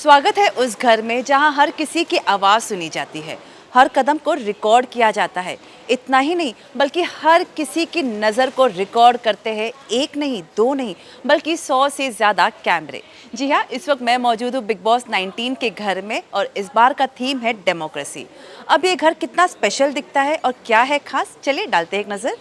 स्वागत है उस घर में जहां हर किसी की आवाज़ सुनी जाती है, हर कदम को रिकॉर्ड किया जाता है। इतना ही नहीं बल्कि हर किसी की नज़र को रिकॉर्ड करते हैं, एक नहीं दो नहीं बल्कि 100 से ज़्यादा कैमरे। जी हाँ, इस वक्त मैं मौजूद हूँ बिग बॉस 19 के घर में और इस बार का थीम है डेमोक्रेसी। अब ये घर कितना स्पेशल दिखता है और क्या है खास, चलिए डालते हैं एक नज़र।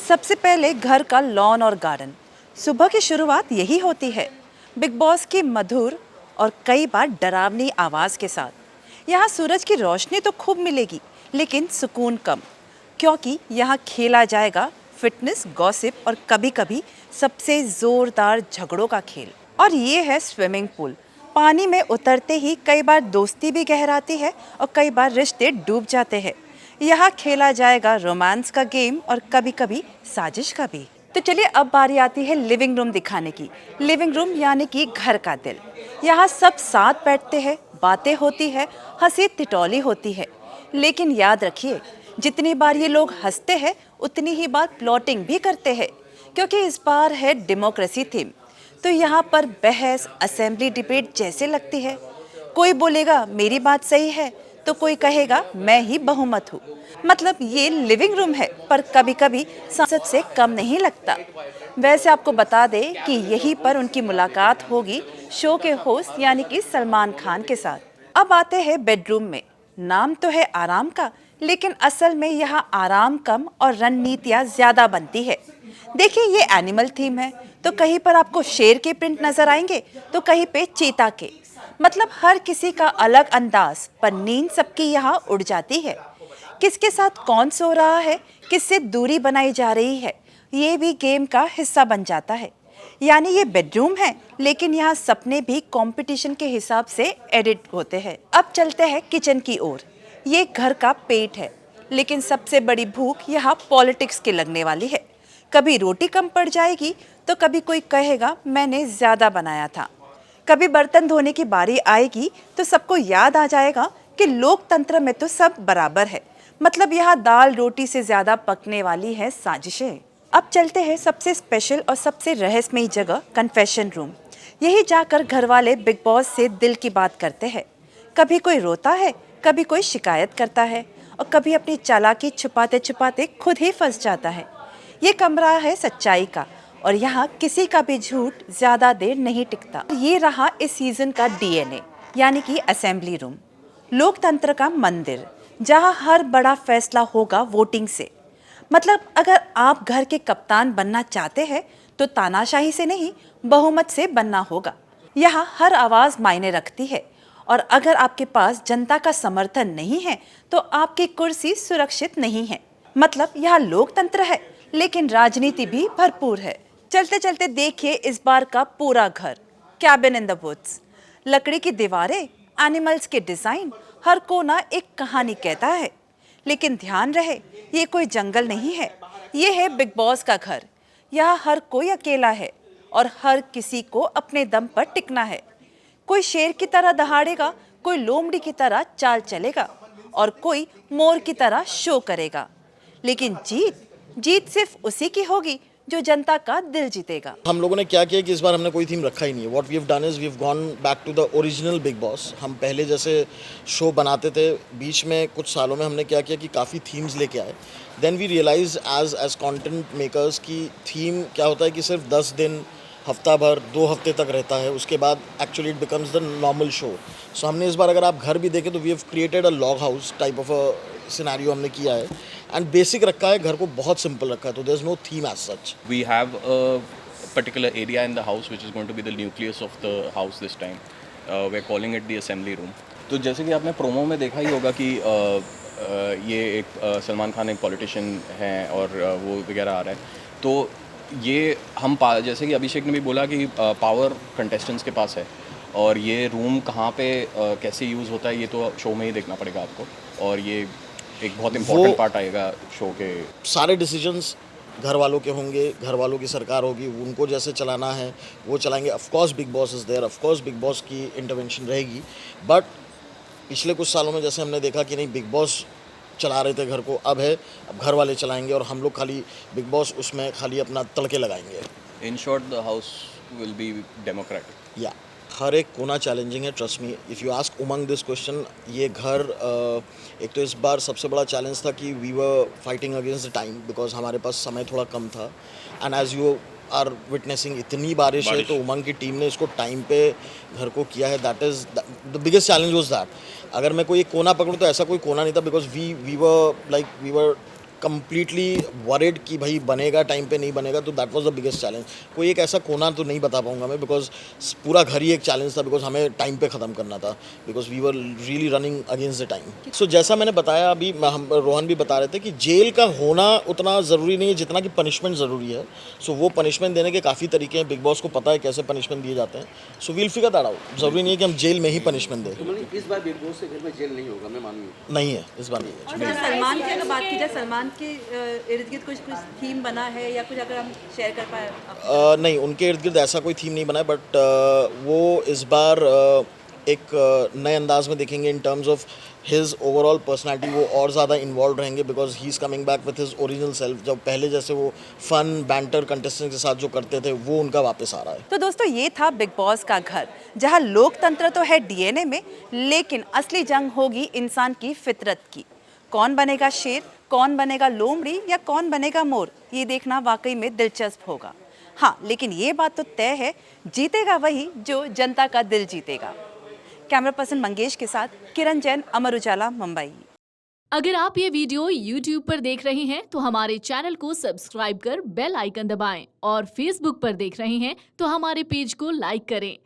सबसे पहले घर का लॉन और गार्डन। सुबह की शुरुआत यही होती है, बिग बॉस की मधुर और कई बार डरावनी आवाज़ के साथ। यहाँ सूरज की रोशनी तो खूब मिलेगी लेकिन सुकून कम, क्योंकि यहाँ खेला जाएगा फिटनेस, गॉसिप और कभी कभी सबसे ज़ोरदार झगड़ों का खेल। और ये है स्विमिंग पूल। पानी में उतरते ही कई बार दोस्ती भी गहराती है और कई बार रिश्ते डूब जाते हैं। यहाँ खेला जाएगा रोमांस का गेम और कभी कभी साजिश का भी। तो चलिए अब बारी आती है लिविंग रूम दिखाने की। लिविंग रूम यानी कि घर का दिल। यहाँ सब साथ बैठते हैं, बातें होती है, हंसी ठिठोली होती है। लेकिन याद रखिए, जितनी बार ये लोग हंसते हैं उतनी ही बार प्लॉटिंग भी करते हैं, क्योंकि इस बार है डेमोक्रेसी थीम। तो यहाँ पर बहस असेंबली डिबेट जैसे लगती है। कोई बोलेगा मेरी बात सही है तो कोई कहेगा मैं ही बहुमत हूँ। मतलब ये लिविंग रूम है पर कभी कभी संसद से कम नहीं लगता। वैसे आपको बता दें कि यहीं पर उनकी मुलाकात होगी शो के होस्ट यानी कि सलमान खान के साथ। अब आते हैं बेडरूम में। नाम तो है आराम का, लेकिन असल में यहाँ आराम कम और रणनीतियाँ ज्यादा बनती है। देखिए, ये एनिमल थीम है तो कहीं पर आपको शेर के प्रिंट नजर आएंगे तो कहीं पे चीता के। मतलब हर किसी का अलग अंदाज, पर नींद सबकी यहाँ उड़ जाती है। किसके साथ कौन सो रहा है, किससे दूरी बनाई जा रही है, ये भी गेम का हिस्सा बन जाता है। यानी ये बेडरूम है लेकिन यहाँ सपने भी कंपटीशन के हिसाब से एडिट होते हैं। अब चलते हैं किचन की ओर। ये घर का पेट है, लेकिन सबसे बड़ी भूख यहाँ पॉलिटिक्स की लगने वाली है। कभी रोटी कम पड़ जाएगी तो कभी कोई कहेगा मैंने ज्यादा बनाया था। कभी बर्तन धोने की बारी आएगी तो सबको याद आ जाएगा कि लोकतंत्र में तो सब बराबर है। मतलब यहाँ दाल रोटी से ज्यादा पकने वाली है साजिशें। अब चलते हैं सबसे स्पेशल और सबसे रहस्यमयी जगह, कन्फेशन रूम। यही जाकर घर वाले बिग बॉस से दिल की बात करते हैं। कभी कोई रोता है, कभी कोई शिकायत करता है और कभी अपनी चालाकी छुपाते छुपाते खुद ही फंस जाता है। ये कमरा है सच्चाई का और यहाँ किसी का भी झूठ ज्यादा देर नहीं टिकता। ये रहा इस सीजन का डीएनए, यानी कि असेंबली रूम, लोकतंत्र का मंदिर, जहाँ हर बड़ा फैसला होगा वोटिंग से। मतलब अगर आप घर के कप्तान बनना चाहते हैं तो तानाशाही से नहीं, बहुमत से बनना होगा। यहाँ हर आवाज़ मायने रखती है और अगर आपके पास जनता का समर्थन नहीं है तो आपकी कुर्सी सुरक्षित नहीं है। मतलब यहाँ लोकतंत्र है लेकिन राजनीति भी भरपूर है। चलते चलते देखिए इस बार का पूरा घर, कैबिन इन द वुड्स। लकड़ी की दीवारें, एनिमल्स के डिजाइन, हर कोना एक कहानी कहता है। लेकिन ध्यान रहे, ये कोई जंगल नहीं है, ये है बिग बॉस का घर। यहाँ हर कोई अकेला है और हर किसी को अपने दम पर टिकना है। कोई शेर की तरह दहाड़ेगा, कोई लोमड़ी की तरह चाल चलेगा और कोई मोर की तरह शो करेगा। लेकिन जीत सिर्फ उसी की होगी जो जनता का दिल जीतेगा। हम लोगों ने क्या किया कि इस बार हमने कोई थीम रखा ही नहीं है। What we have done is we have gone back to the original Bigg Boss. हम पहले जैसे शो बनाते थे, बीच में कुछ सालों में हमने क्या किया कि काफ़ी थीम्स लेके आए। Then we realize as content makers की थीम क्या होता है कि सिर्फ 10 दिन, हफ्ता भर, 2 हफ्ते तक रहता है, उसके बाद actually it becomes the normal show. So हमने इस बार, अगर आप घर भी देखें तो we have created a log house type of a scenario हमने किया है एंड बेसिक रखा है, घर को बहुत सिंपल रखा है, तो there is no theme as such. We have a particular area in the house which is going to be the nucleus of the house this time. We're calling it the assembly room. तो जैसे कि आपने promo में देखा ही होगा कि ये एक सलमान खान एक पॉलिटिशियन हैं और वो वगैरह आ रहा है। तो ये हम जैसे कि अभिषेक ने भी बोला कि पावर कंटेस्टेंट्स के पास है और ये रूम कहाँ पे कैसे यूज़ होता है ये तो शो में ही देखना पड़ेगा आपको। और ये एक बहुत इंपॉर्टेंट पार्ट आएगा शो के। सारे डिसीजंस घर वालों के होंगे, घर वालों की सरकार होगी, उनको जैसे चलाना है वो चलाएंगे। Of course Bigg Boss is there, of course Bigg Boss की इंटरवेंशन रहेगी, बट पिछले कुछ सालों में जैसे हमने देखा कि नहीं बिग बॉस चला रहे थे घर को, अब है अब घर वाले चलाएंगे और हम लोग खाली बिग बॉस उसमें खाली अपना तड़के लगाएंगे। In short, the house will be democratic. या हर एक कोना चैलेंजिंग है, trust me. If you ask Umang this question, ये घर एक तो इस बार सबसे बड़ा चैलेंज था कि we were fighting against the time because हमारे पास समय थोड़ा कम था, and as you are witnessing इतनी बारिश है, तो उमंग की टीम ने इसको टाइम पे घर को किया है। That is the biggest challenge was that. अगर मैं कोई एक कोना पकड़ूँ तो ऐसा कोई कोना नहीं था, because we were completely worried कि भाई बनेगा टाइम पे नहीं बनेगा, तो that was the biggest challenge. कोई एक ऐसा कोना तो नहीं बता पाऊंगा मैं, बिकॉज पूरा घर ही एक चैलेंज था, बिकॉज हमें टाइम पे ख़त्म करना था, because we were really running against the time. So जैसा मैंने बताया अभी, हम रोहन भी बता रहे थे कि जेल का होना उतना ज़रूरी नहीं है जितना कि पनिशमेंट ज़रूरी है। सो वो पनिशमेंट देने के काफ़ी तरीके हैं, बिग बॉस को पता है कैसे पनिशमेंट दिए जाते हैं। So we'll figure that out. ज़रूरी नहीं है कि हम जेल में ही पनिशमेंट दें। तो मतलब इस बार बिग बॉस के घर में जेल नहीं होगा, मैं मानूंगा। नहीं है, इस बार नहीं है। और अगर सलमान की अगर बात की जाए, सलमान के इर्द गिर्द कुछ थीम बना है या कुछ अगर हम शेयर कर पाए? नहीं, उनके इर्द गिर्द ऐसा कोई थीम नहीं बना है, बट वो इस बार एक नए अंदाज में देखेंगे in terms of his overall personality. वो और ज़्यादा इन्वॉल्व रहेंगे because he is coming back with his original self. जब पहले जैसे वो फन बैंटर कंटेस्टेंट के साथ जो करते थे, वो उनका वापस आ रहा है। तो दोस्तों, ये था बिग बॉस का घर, जहां लोकतंत्र तो है डीएनए में, लेकिन असली जंग होगी इंसान की फितरत की। कौन बनेगा शेर, कौन बनेगा लोमड़ी या कौन बनेगा मोर, ये देखना वाकई में दिलचस्प होगा। हाँ, लेकिन ये बात तो तय है, जीतेगा वही जो जनता का दिल जीतेगा। कैमरा पर्सन मंगेश के साथ किरण जैन, अमर उजाला, मुंबई। अगर आप ये वीडियो YouTube पर देख रहे हैं तो हमारे चैनल को सब्सक्राइब कर बेल आइकन दबाएं, और Facebook पर देख रहे हैं तो हमारे पेज को लाइक करें।